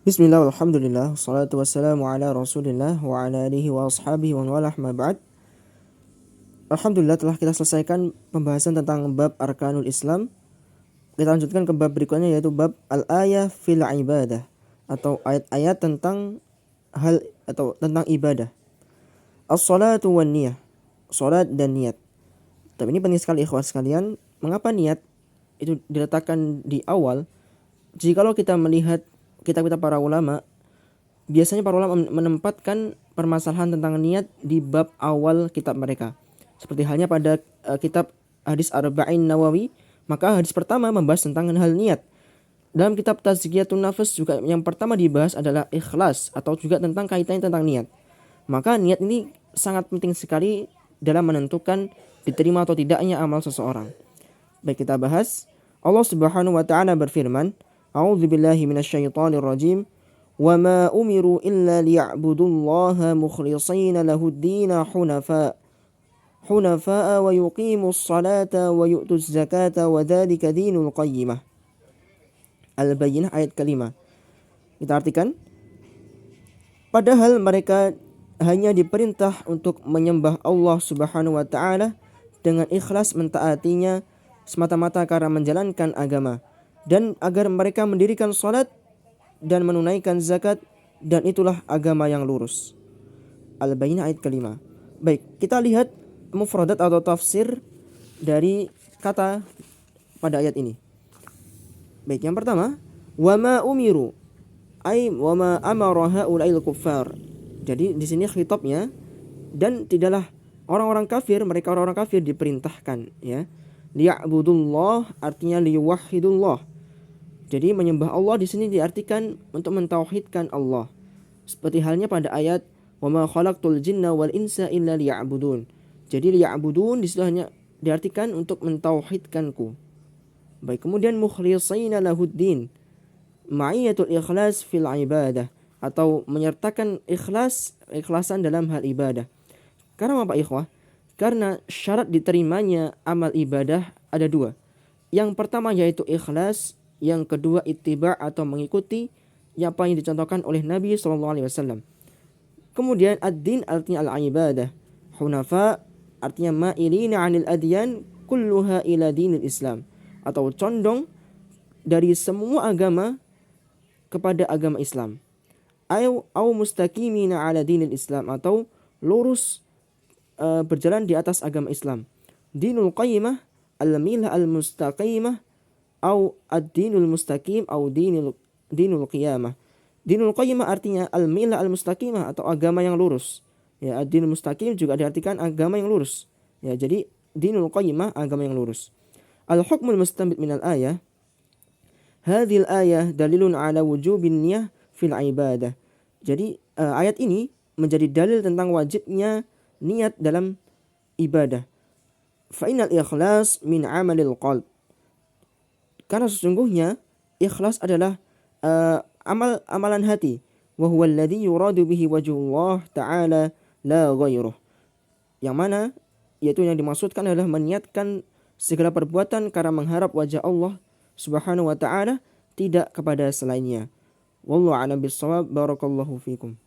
Bismillah, alhamdulillah, salatu wassalamu ala rasulillah wa ala alihi wa ashabihi wa walah ma ba'd. Alhamdulillah telah kita selesaikan pembahasan tentang bab Arkanul Islam. Kita lanjutkan ke bab berikutnya, yaitu bab al-ayah fil ibadah, atau ayat-ayat tentang hal atau tentang ibadah. As-salatu wan niyah, salat dan niat. Tapi ini penting sekali ikhwas sekalian. Mengapa niat itu diletakkan di awal? Jikalau kita melihat kitab-kitab para ulama, biasanya para ulama menempatkan permasalahan tentang niat di bab awal kitab mereka. Seperti halnya pada kitab hadis Arba'in Nawawi, maka hadis pertama membahas tentang hal niat. Dalam kitab Tazkiyatun Nafs juga yang pertama dibahas adalah ikhlas, atau juga tentang kaitannya tentang niat. Maka niat ini sangat penting sekali dalam menentukan diterima atau tidaknya amal seseorang. Baik, kita bahas. Allah Subhanahu wa taala berfirman, A'udzubillahi minasyaitonir rajim. Wa ma umiru illa liya'budullaha mukhlishina lahud-dina hunafa'a wa yuqimus salata wa yu'tuz zakata wa dzalika dinul qayyimah. Al-Bayyinah ayat kelima. Kita artikan, padahal mereka hanya diperintah untuk menyembah Allah Subhanahu wa taala dengan ikhlas mentaatinya semata-mata karena menjalankan agama, dan agar mereka mendirikan salat dan menunaikan zakat, dan itulah agama yang lurus. Al-Bayyinah ayat kelima. Baik, kita lihat mufradat atau tafsir dari kata pada ayat ini. Baik, yang pertama, wa ma umiru ay wa ma amara haula'il kuffar. Jadi di sini khitabnya, dan tidaklah orang-orang kafir, mereka orang-orang kafir diperintahkan, ya. Liya'budullah artinya liyuwahhidullah. Jadi menyembah Allah di sini diartikan untuk mentauhidkan Allah. Seperti halnya pada ayat wa ma khalaqtul jinna wal insa illa liya'budun. Jadi liya'budun di situ hanya diartikan untuk mentauhidkanku. Baik, kemudian mukhlishina lahuddin, ma'iyatul ikhlas fil ibadah, atau menyertakan ikhlasan dalam hal ibadah. Karena apa ikhwah? Karena syarat diterimanya amal ibadah ada dua. Yang pertama yaitu ikhlas, yang kedua ittiba' atau mengikuti apa yang dicontohkan oleh Nabi SAW. Kemudian ad-din artinya al-ibadah, hunafa artinya ma'ilina 'anil adyan kulluha ila dinil Islam, atau condong dari semua agama kepada agama Islam. Au mustaqimina 'ala dinil Islam, atau lurus berjalan di atas agama Islam. Dinul qayyimah al-milah al-mustaqimah au ad-dinul mustaqim au dinul qiyamah. Dinul qayyimah artinya al-milah al-mustaqimah, atau agama yang lurus. Ya, ad-dinul mustaqim juga diartikan agama yang lurus. Ya, jadi dinul qayyimah agama yang lurus. Al-hukmul mustanbit minal ayah. Hadhil ayah dalilun ala wujubin niyah fil ibadah. Jadi ayat ini menjadi dalil tentang wajibnya niat dalam ibadah. Fa innal ikhlas min amalil qalb. Karena sesungguhnya ikhlas adalah amalan hati. Wa huwa alladhi yuradu bihi wajhullah ta'ala la ghairuh. Yang mana yaitu yang dimaksudkan adalah meniatkan segala perbuatan karena mengharap wajah Allah Subhanahu wa ta'ala, tidak kepada selainnya. Wallahu a'lam bissawab. Barakallahu fikum.